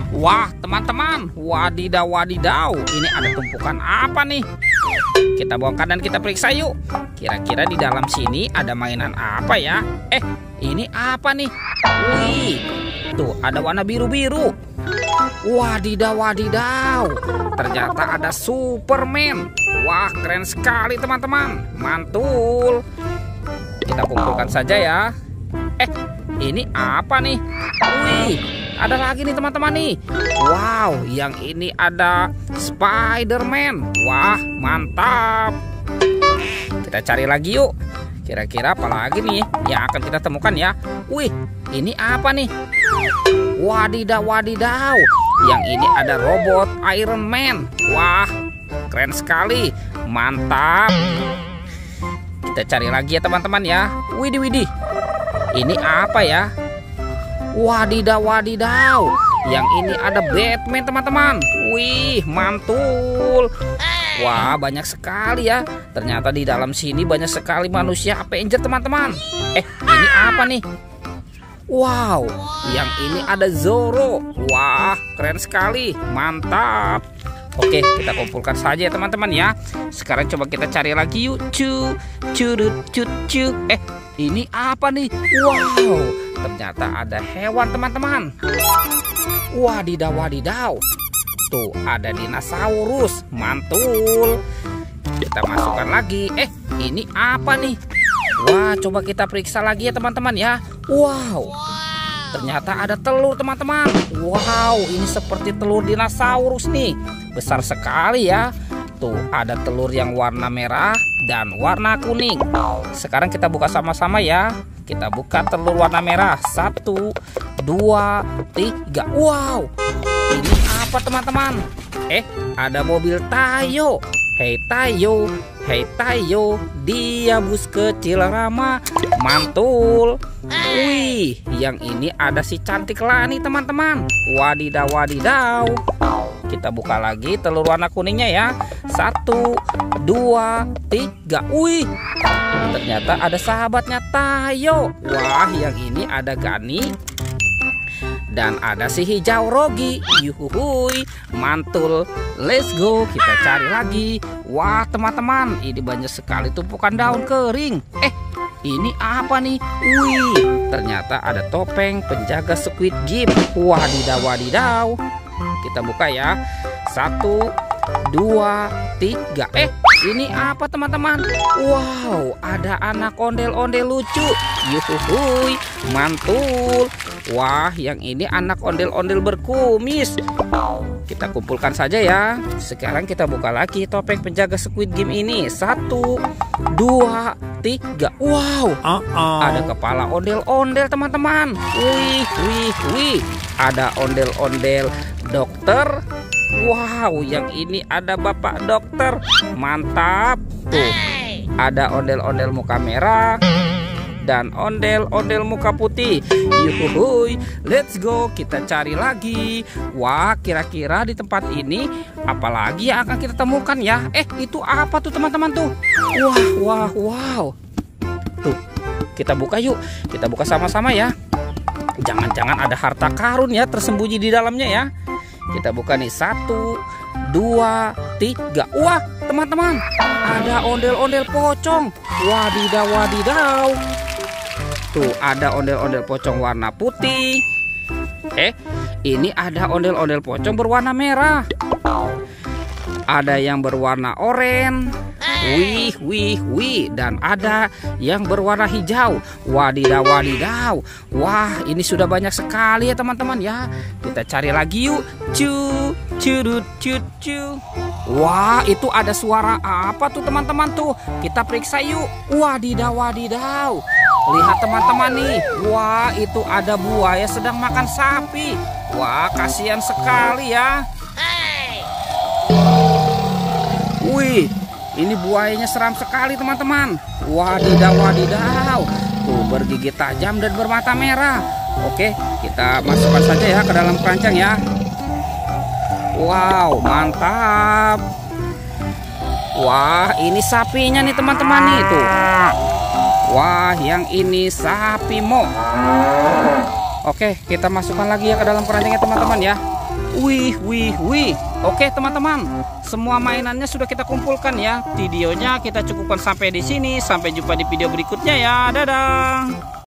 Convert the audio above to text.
Wah, teman-teman, wadidaw wadidaw, ini ada tumpukan apa nih? Kita bongkar dan kita periksa yuk. Kira-kira di dalam sini ada mainan apa ya? Ini apa nih? Wih, tuh ada warna biru-biru. Wadidaw wadidaw, ternyata ada Superman. Wah, keren sekali teman-teman, mantul. Kita kumpulkan saja ya. Ini apa nih? Wih, ada lagi nih teman-teman nih. Wow, yang ini ada Spider-Man. Wah, mantap. Kita cari lagi yuk. Kira-kira apa lagi nih yang akan kita temukan ya? Wih, ini apa nih? Wadidaw wadidaw, yang ini ada robot Iron Man. Wah, keren sekali, mantap. Kita cari lagi ya teman-teman ya. Widih widih, ini apa ya? Wadidaw wadidaw, yang ini ada Batman teman-teman. Wih, mantul. Wah, banyak sekali ya. Ternyata di dalam sini banyak sekali manusia Avenger teman-teman. Ini apa nih? Wow, yang ini ada Zoro. Wah, keren sekali, mantap. Oke, kita kumpulkan saja ya teman-teman ya. Sekarang coba kita cari lagi yuk. Ini apa nih? Wow, ternyata ada hewan teman-teman. Wadidaw wadidaw, tuh ada dinosaurus, mantul. Kita masukkan lagi. Ini apa nih? Wah, coba kita periksa lagi ya teman-teman ya. Wow, ternyata ada telur teman-teman. Wow, ini seperti telur dinosaurus nih, besar sekali ya. Tuh ada telur yang warna merah dan warna kuning. Sekarang kita buka sama-sama ya. Kita buka telur warna merah. 1, 2, 3. Wow, ini apa teman-teman? Ada mobil Tayo. Hei Tayo, hei Tayo, dia bus kecil ramah, mantul. Wih, yang ini ada si cantik Lani teman-teman. Wadidaw wadidaw. Kita buka lagi telur warna kuningnya ya. 1, 2, 3. Wih, ternyata ada sahabatnya Tayo. Wah, yang ini ada Gani dan ada si hijau Rogi. Yuhuhui, mantul. Let's go, kita cari lagi. Wah teman-teman, ini banyak sekali tumpukan daun kering. Ini apa nih? Wih, ternyata ada topeng penjaga Squid Game. Wadidaw wadidaw. Kita buka ya. 1, 2, 3. Ini apa teman-teman? Wow, ada anak ondel-ondel lucu. Yuhuhui, mantul. Wah, yang ini anak ondel-ondel berkumis. Kita kumpulkan saja ya. Sekarang kita buka lagi topeng penjaga Squid Game ini. 1, 2, 3. Wow, ada kepala ondel-ondel teman-teman. Wih, wih, wih. Ada ondel-ondel dokter. Wow, yang ini ada bapak dokter. Mantap. Tuh, ada ondel-ondel muka merah dan ondel-ondel muka putih. Yuhuhui, let's go, kita cari lagi. Wah, kira-kira di tempat ini apalagi yang akan kita temukan ya? Itu apa tuh teman-teman tuh? Wah, wah, wow. Tuh, kita buka yuk. Kita buka sama-sama ya. Jangan-jangan ada harta karun ya tersembunyi di dalamnya ya. Kita buka nih. 1, 2, 3. Wah, teman-teman, ada ondel-ondel pocong. Wadidaw wadidaw. Tuh ada ondel-ondel pocong warna putih. Ini ada ondel-ondel pocong berwarna merah. Ada yang berwarna oranye. Wih, wih, wih. Dan ada yang berwarna hijau. Wadidaw wadidaw. Wah, ini sudah banyak sekali ya teman-teman ya. Kita cari lagi yuk. Curut, cu. Wah, itu ada suara apa tuh teman-teman tuh? Kita periksa yuk. Wadidaw wadidaw. Lihat teman-teman nih. Wah, itu ada buaya sedang makan sapi. Wah, kasihan sekali ya. Wih, ini buayanya seram sekali teman-teman. Wadidaw wadidaw. Tuh bergigi tajam dan bermata merah. Oke, kita masukkan saja ya ke dalam keranjang ya. Wow, mantap. Wah, ini sapinya nih teman-teman nih tuh. Wah, yang ini sapi mo. Oke, kita masukkan lagi ya ke dalam keranjangnya teman-teman ya. Wih. Oke teman-teman, semua mainannya sudah kita kumpulkan ya. Videonya kita cukupkan sampai di sini. Sampai jumpa di video berikutnya ya. Dadah.